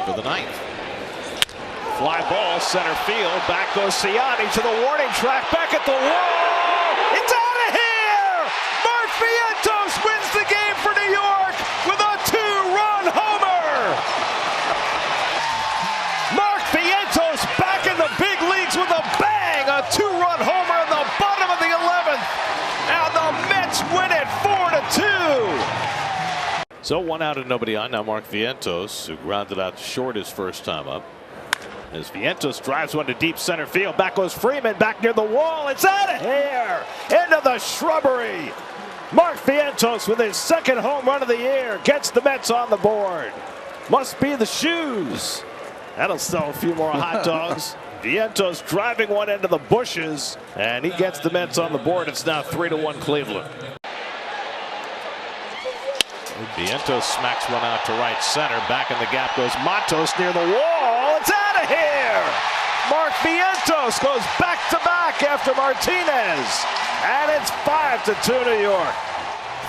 for the ninth. Fly ball, center field. Back goes Ciani to the warning track. Back at the wall. It's out of here! Mark Vientos wins the game for New York with a two-run homer! Mark Vientos back in the big leagues with a bang! A two-run homer in the bottom of the 11th. And the Mets win it 4-2. So 1 out and nobody on. Now Mark Vientos, who grounded out short his first time up. As Vientos drives one to deep center field. Back goes Freeman, back near the wall. It's out of here! Into the shrubbery! Mark Vientos with his second home run of the year gets the Mets on the board. Must be the shoes. That'll sell a few more hot dogs. Vientos driving one into the bushes, and he gets the Mets on the board. It's now 3-1 Cleveland. Vientos smacks one out to right center. Back in the gap goes Matos near the wall. It's out of here! Mark Vientos goes back-to-back after Martinez. And it's 5-2 New York.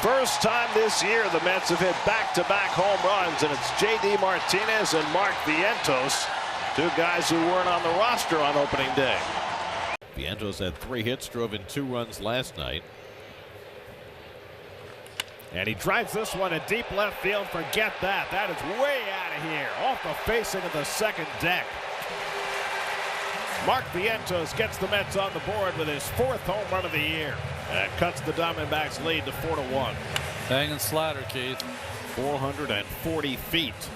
First time this year the Mets have hit back-to-back home runs, and it's J.D. Martinez and Mark Vientos, two guys who weren't on the roster on opening day. Vientos had 3 hits, drove in 2 runs last night. And he drives this one in deep left field. Forget that. That is way out of here. Off the facing of the second deck. Mark Vientos gets the Mets on the board with his 4th home run of the year. That cuts the Diamondbacks' lead to 4-1. Hanging slider, Keith. 440 feet.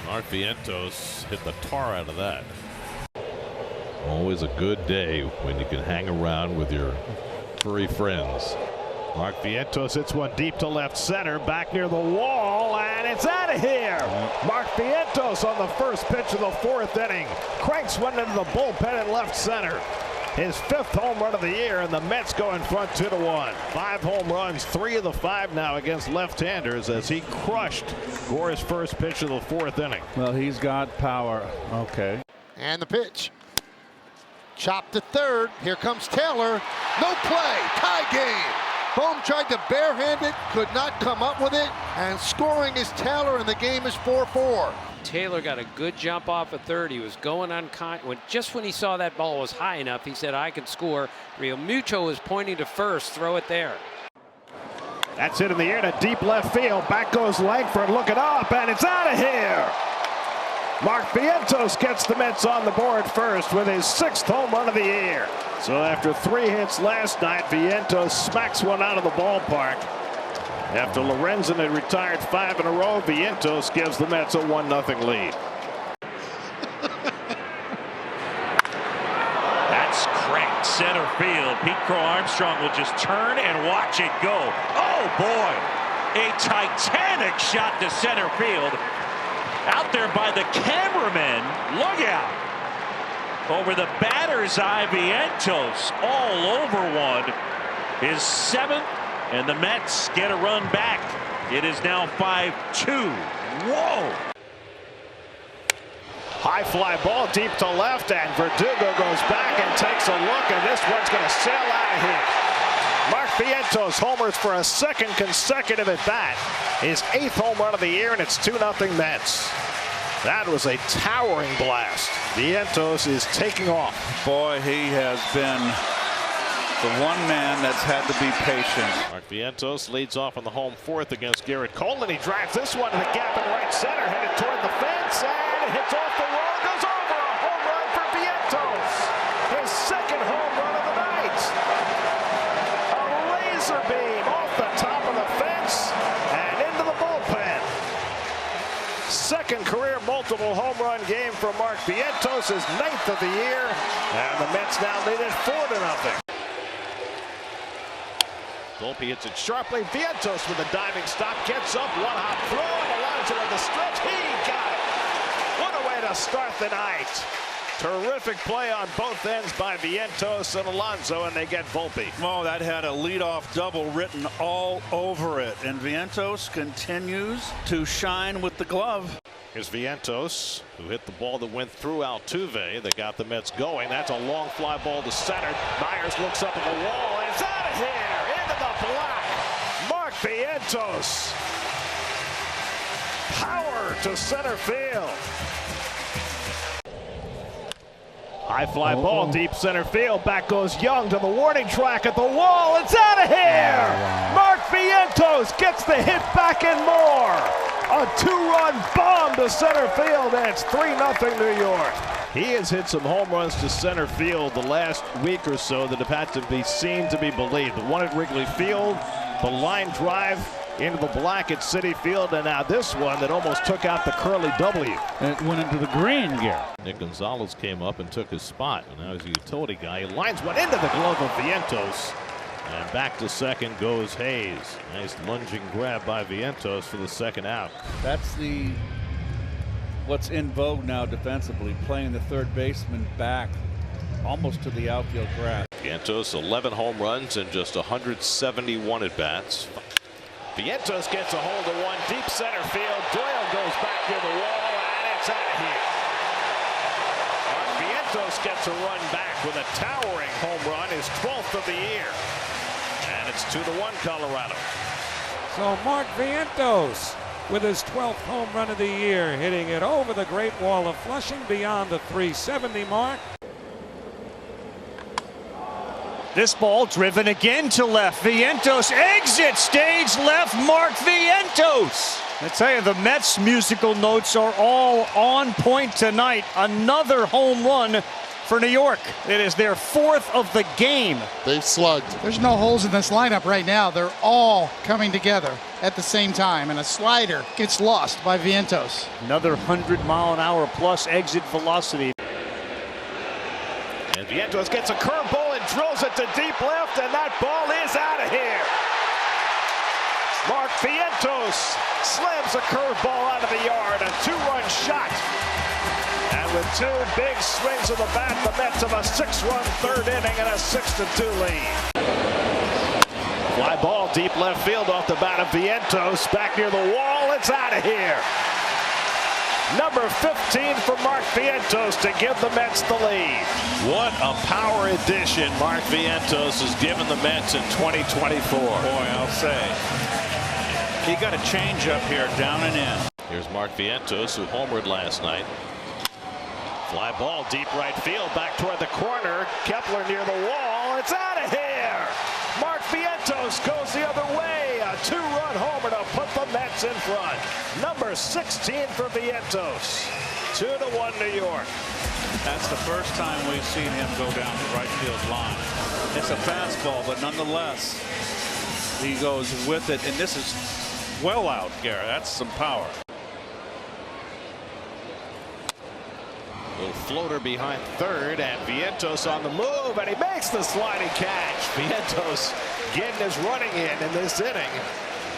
Mark Vientos hit the tar out of that. Always a good day when you can hang around with your furry friends. Mark Vientos hits one deep to left center, back near the wall, and it's out of here. Mark Vientos on the first pitch of the 4th inning cranks one into the bullpen in left center. His 5th home run of the year, and the Mets go in front 2-1. 5 home runs, 3 of the 5 now against left-handers as he crushed Gore's first pitch of the 4th inning. Well, he's got power. Okay. And the pitch. Chopped to third. Here comes Taylor. No play. Tie game. Bohm tried to barehand it, could not come up with it, and scoring is Taylor, and the game is 4-4. Taylor got a good jump off at third. He was going just when he saw that ball was high enough, he said, I could score. Real Mucho was pointing to first. Throw it there. That's it in the air to deep left field. Back goes Langford looking up, and it's out of here. Mark Vientos gets the Mets on the board first with his 6th home run of the year. So after 3 hits last night, Vientos smacks one out of the ballpark. After Lorenzen had retired 5 in a row, Vientos gives the Mets a 1-0 lead. That's cracked center field. Pete Crow Armstrong will just turn and watch it go. Oh boy, a titanic shot to center field. Out there by the cameraman. Look out. Over the batter's eye, Vientos all over one. His 7th, and the Mets get a run back. It is now 5-2. Whoa. High fly ball deep to left, and Verdugo goes back and takes a look, and this one's going to sail out of here. Mark Vientos homers for a 2nd consecutive at bat. His 8th home run of the year, and it's 2-0 Mets. That was a towering blast. Vientos is taking off. Boy, he has been the one man that's had to be patient. Mark Vientos leads off on the home 4th against Garrett Cole, and he drives this one to the gap in right center, headed toward the fence, and it hits off the wall, goes over. A home run for Vientos. His 2nd home run of the night. A laser beam off the top of the fence and into the bullpen. 2nd career multiple home run game for Mark Vientos, his 9th of the year, and the Mets now lead it 4-0. Volpe hits it sharply. Vientos with a diving stop, gets up, one hop throw, and Alonso at the stretch. He got it. What a way to start the night. Terrific play on both ends by Vientos and Alonso, and they get Volpe. Oh, that had a leadoff double written all over it, and Vientos continues to shine with the glove. Here's Vientos, who hit the ball that went through Altuve. That got the Mets going. That's a long fly ball to center. Myers looks up at the wall, and it's out of here. Into the black. Mark Vientos. Power to center field. High fly ball, deep center field. Back goes Young to the warning track at the wall. It's out of here. Mark Vientos gets the hit back and more. A 2-run bomb to center field, and it's 3-0 New York. He has hit some home runs to center field the last week or so that have had to be seen to be believed. The one at Wrigley Field, the line drive into the black at Citi Field, and now this one that almost took out the curly W. It went into the green, Gary. Nick Gonzalez came up and took his spot. And now he's a utility guy. He lines one into the glove of Vientos. And back to second goes Hayes. Nice lunging grab by Vientos for the second out. That's what's in vogue now defensively, playing the third baseman back almost to the outfield grass. Vientos 11 home runs and just 171 at bats. Vientos gets a hold of one deep center field. Doyle goes back to the wall, and it's out of here. Vientos gets a run back with a towering home run, his 12th of the year. And it's 2-1 Colorado. So Mark Vientos with his 12th home run of the year, hitting it over the Great Wall of Flushing beyond the 370 mark. This ball driven again to left. Vientos exit stage left. Mark Vientos. I tell you, the Mets' musical notes are all on point tonight. Another home run for New York. It is their 4th of the game. They've slugged. There's no holes in this lineup right now. They're all coming together at the same time, and a slider gets lost by Vientos. Another 100-mile-an-hour plus exit velocity. And Vientos gets a curveball and drills it to deep left, and that ball is out of here. Mark Vientos slams a curveball out of the yard, a 2-run shot. And with 2 big swings of the bat, the Mets have a 6-run third inning and a 6-2 lead. Fly ball deep left field off the bat of Vientos, back near the wall. It's out of here. Number 15 for Mark Vientos to give the Mets the lead. What a power addition Mark Vientos has given the Mets in 2024. Boy, I'll say. He got a change up here, down and in. Here's Mark Vientos, who homered last night. Fly ball deep right field, back toward the corner. Kepler near the wall. It's out of here. Mark Vientos goes the other way. A 2-run homer to put the Mets in front. Number 16 for Vientos. 2-1 New York. That's the first time we've seen him go down the right field line. It's a fastball, but nonetheless, he goes with it. And this is well out, Gary. That's some power. Little floater behind third, and Vientos on the move, and he makes the sliding catch. Vientos getting his running in this inning.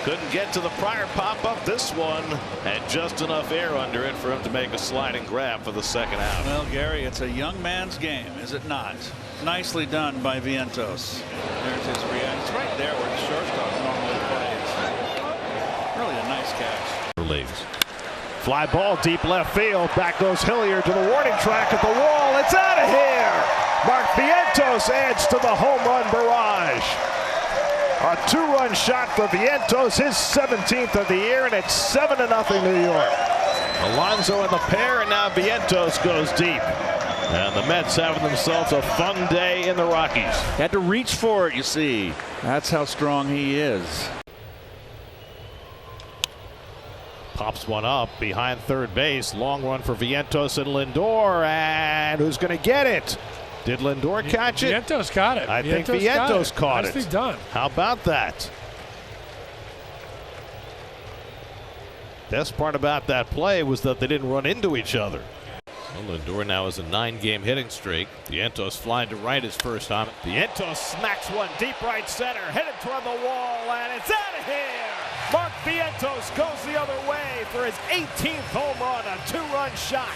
Couldn't get to the prior pop-up. This one had just enough air under it for him to make a sliding grab for the second out. Well, Gary, it's a young man's game, is it not? Nicely done by Vientos. There's his reaction. It's right there where the shortstop normally plays. Really a nice catch. Leagues. Fly ball deep left field. Back goes Hilliard to the warning track at the wall. It's out of here. Mark Vientos adds to the home run barrage. A 2-run shot for Vientos, his 17th of the year, and it's 7-0 New York. Alonso in the pair, and now Vientos goes deep. And the Mets having themselves a fun day in the Rockies. Had to reach for it, you see. That's how strong he is. Pops one up behind third base. Long run for Vientos and Lindor, and who's going to get it? Did Lindor catch it? Vientos caught it. I think Vientos caught it. Nicely done. How about that? Best part about that play was that they didn't run into each other. Well, Lindor now has a 9-game hitting streak. Vientos flying to right his first time. Vientos smacks one deep right center, headed toward the wall, and it's out of here. Mark Vientos goes the other way for his 18th home run, a 2-run shot.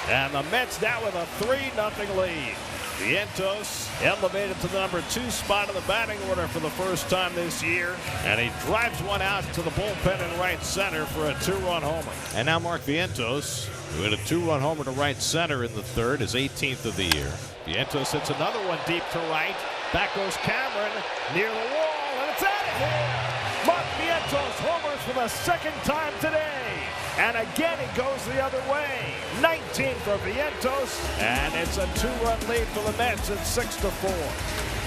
And the Mets now with a 3-0 lead. Vientos elevated to the number 2 spot in the batting order for the first time this year. And he drives one out to the bullpen in right center for a 2-run homer. And now Mark Vientos, who hit a 2-run homer to right center in the third, his 18th of the year. Vientos hits another one deep to right. Back goes Cameron near the wall, and it's out of here. Mark Vientos homers for the second time today. And again, he goes the other way. 19 for Vientos, and it's a 2-run lead for the Mets at 6-4.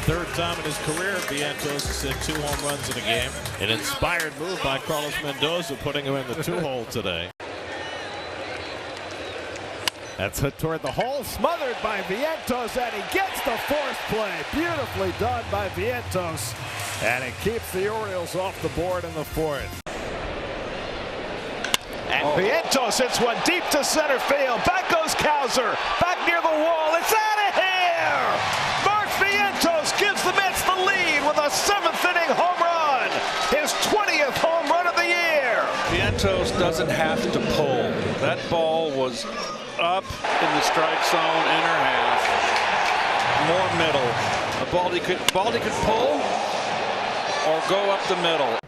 Third time in his career, Vientos has hit 2 home runs in a game. An inspired move by Carlos Mendoza, putting him in the 2-hole today. That's hit toward the hole, smothered by Vientos, and he gets the fourth play. Beautifully done by Vientos, and it keeps the Orioles off the board in the fourth. And Vientos hits one deep to center field. Back goes Cowser. Back near the wall. It's out of here! Mark Vientos gives the Mets the lead with a 7th-inning home run. His 20th home run of the year. Vientos doesn't have to pull. That ball was up in the strike zone, inner half, more middle. A ball he could pull or go up the middle.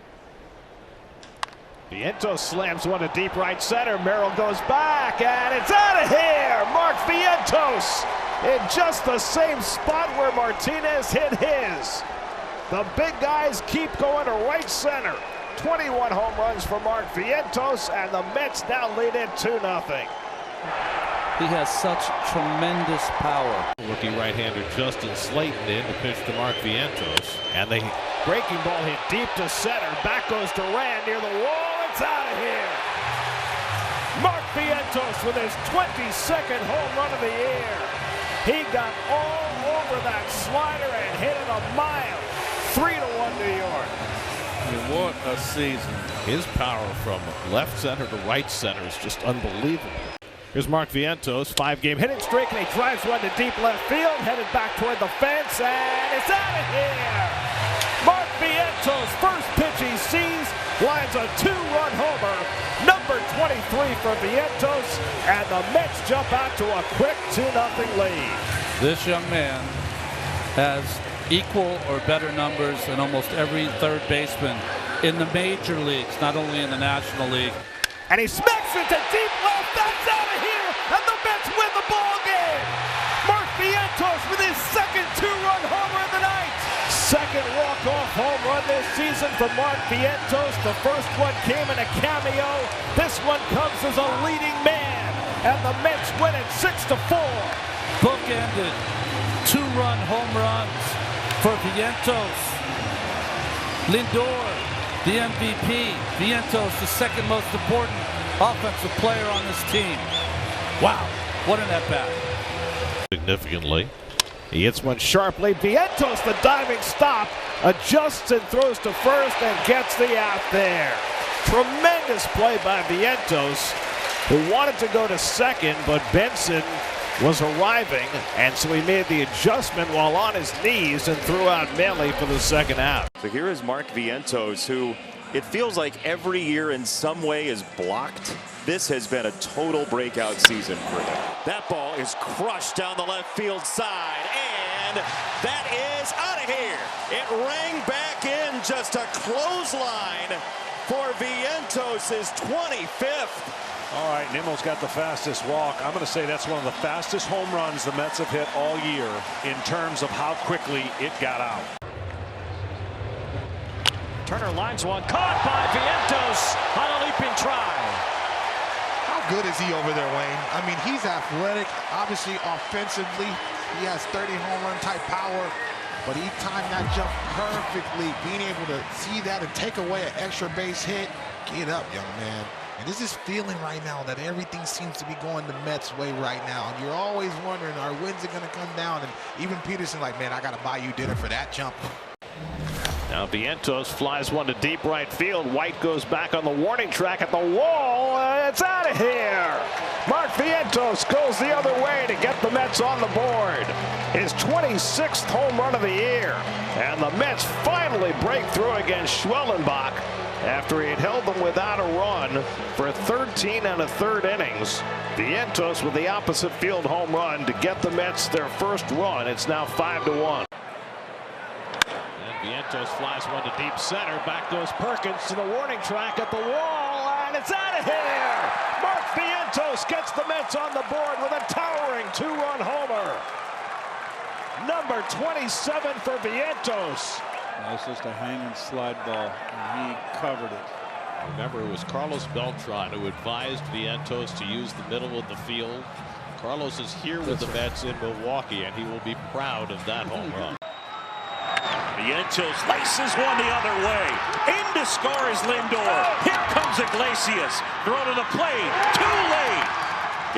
Vientos slams one to deep right center. Merrill goes back, and it's out of here. Mark Vientos in just the same spot where Martinez hit his. The big guys keep going to right center. 21 home runs for Mark Vientos, and the Mets now lead it 2-0. He has such tremendous power. Rookie right-hander Justin Slayton in to pitch to Mark Vientos. And the breaking ball hit deep to center. Back goes Duran near the wall. It's out of here. Mark Vientos with his 22nd home run of the year. He got all over that slider and hit it a mile. 3-1 New York. I mean, what a season. His power from left center to right center is just unbelievable. Here's Mark Vientos, 5-game hitting streak, and he drives one to deep left field, headed back toward the fence, and it's out of here. Mark Vientos, first pitch he sees, lines a 2-run homer. Number 23 for Vientos, and the Mets jump out to a quick 2-0 lead. This young man has equal or better numbers than almost every third baseman in the major leagues, not only in the National League. And he smacks it to deep left. That's out of here, and the Mets win the ball game. Mark Vientos with his second 2-run homer of the night. Second walk-off home run this season for Mark Vientos. The first one came in a cameo. This one comes as a leading man, and the Mets win it 6-4. Bookended 2-run home runs for Vientos. Lindor, the MVP. Vientos, the second most important offensive player on this team. Wow, what an at-bat. Significantly. He hits one sharply. Vientos, the diving stop, adjusts and throws to first and gets the out there. Tremendous play by Vientos, who wanted to go to second, but Benson was arriving, and so he made the adjustment while on his knees and threw out Melly for the second out. So here is Mark Vientos, who it feels like every year in some way is blocked. This has been a total breakout season for him. That ball is crushed down the left field side, and that is out of here. It rang back in, just a clothesline for Vientos' 25th. All right, Nimmo's got the fastest walk. I'm going to say that's one of the fastest home runs the Mets have hit all year in terms of how quickly it got out. Turner lines one, caught by Vientos on a leaping try. How good is he over there, Wayne? I mean, he's athletic, obviously offensively. He has 30 home run type power, but he timed that jump perfectly. Being able to see that and take away an extra base hit. Get up, young man. And this is feeling right now that everything seems to be going the Mets' way right now. And you're always wondering, are wins are going to come down? And even Peterson like, man, I got to buy you dinner for that jump. Now Vientos flies one to deep right field. White goes back on the warning track at the wall. It's out of here. Mark Vientos goes the other way to get the Mets on the board. His 26th home run of the year. And the Mets finally break through against Schwellenbach after he had held them without a run for 13 1/3 innings. Vientos with the opposite field home run to get the Mets their first run. It's now 5-1. Vientos flies one to deep center. Back goes Perkins to the warning track at the wall, and it's out of here. Mark Vientos gets the Mets on the board with a towering 2-run homer. Number 27 for Vientos. That was just a hanging slide ball, and he covered it. Remember, it was Carlos Beltran who advised Vientos to use the middle of the field. Carlos is here with the Mets in Milwaukee, and he will be proud of that home run. Vientos laces one the other way. In to score is Lindor. Here comes Iglesias. Throw to the plate. Too late.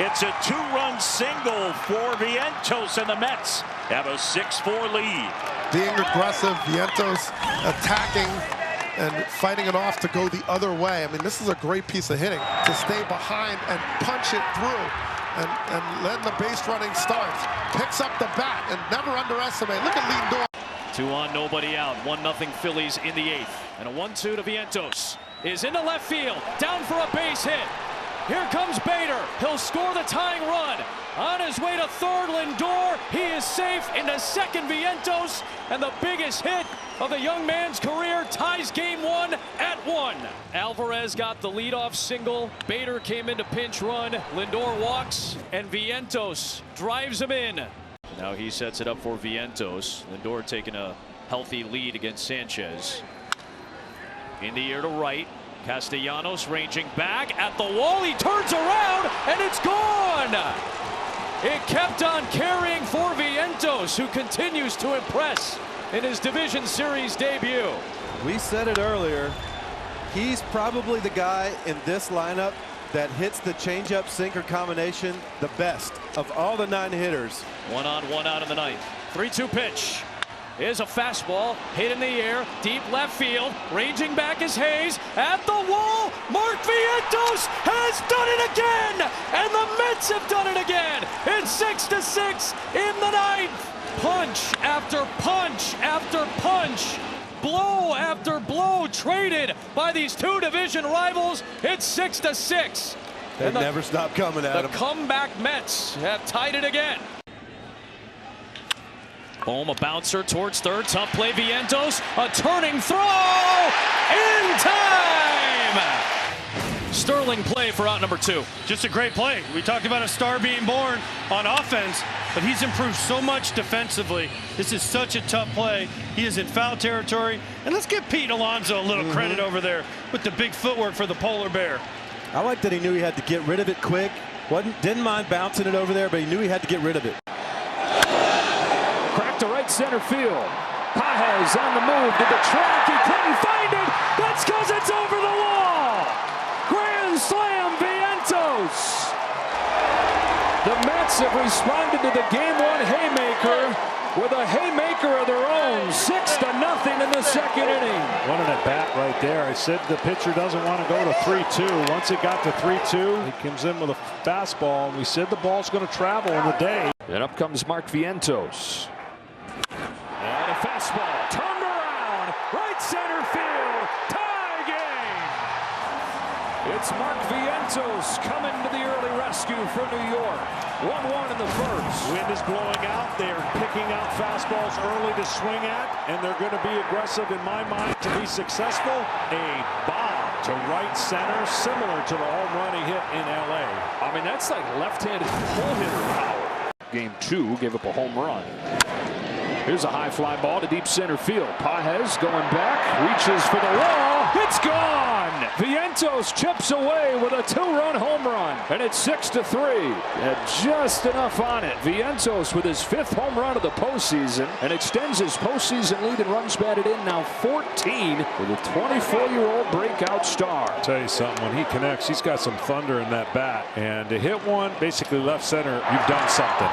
It's a 2-run single for Vientos, and the Mets have a 6-4 lead. Being aggressive, Vientos attacking and fighting it off to go the other way. I mean, this is a great piece of hitting to stay behind and punch it through. And letting the base running start. Picks up the bat and never underestimate. Look at Lindor. 2 on, nobody out. 1-0 Phillies in the 8th. And a 1-2 to Vientos. Is into left field. Down for a base hit. Here comes Bader. He'll score the tying run. On his way to third, Lindor. He is safe. Into second, Vientos. And the biggest hit of the young man's career ties game 1 at 1. Alvarez got the leadoff single. Bader came in to pinch run. Lindor walks, and Vientos drives him in. Now he sets it up for Vientos. Lindor taking a healthy lead against Sanchez. In the air to right. Castellanos ranging back at the wall. He turns around, and it's gone. It kept on carrying for Vientos, who continues to impress in his Division Series debut. We said it earlier. He's probably the guy in this lineup that hits the changeup sinker combination the best of all the 9 hitters. 1 on, 1 out in the 9th. 3-2 pitch. Is a fastball hit in the air, deep left field. Ranging back is Hayes at the wall. Mark Vientos has done it again, and the Mets have done it again. It's 6-6 in the 9th. Punch after punch after punch. Blow after blow traded by these 2 division rivals. It's 6-6. They never stop coming at him. The comeback Mets have tied it again. Home, a bouncer towards third. Tough play, Vientos. A turning throw in time. Sterling play for out number 2. Just a great play. We talked about a star being born on offense, but he's improved so much defensively. This is such a tough play. He is in foul territory. And let's give Pete Alonso a little credit over there with the big footwork for the polar bear. I like that he knew he had to get rid of it quick. Didn't mind bouncing it over there, but he knew he had to get rid of it. Crack to right center field. Pages on the move to the track. He couldn't find it. That's because it's over the wall. Grand slam, Vientos. The Mets have responded to the game 1 haymaker with a haymaker of their own. 6-0 in the second inning. What an at-bat right there. I said the pitcher doesn't want to go to 3-2. Once it got to 3-2, he comes in with a fastball, and we said the ball's going to travel in the day. And up comes Mark Vientos. And a fastball turned around. Right center field. Tie game. It's Mark Vientos coming to the early rescue for New York. 1-1 in the first. Wind is blowing out. They're picking out fastballs early to swing at, and they're going to be aggressive, in my mind, to be successful. A bomb to right center, similar to the home run he hit in L.A. I mean, that's like left-handed pull hitter power. Game 2 gave up a home run. Here's a high fly ball to deep center field. Pages going back, reaches for the wall. It's gone. Vientos chips away with a 2-run home run, and it's 6-3. And just enough on it. Vientos with his 5th home run of the postseason and extends his postseason lead in runs batted in, now 14, with a 24-year-old breakout star. I'll tell you something, when he connects, he's got some thunder in that bat, and to hit one basically left center, you've done something.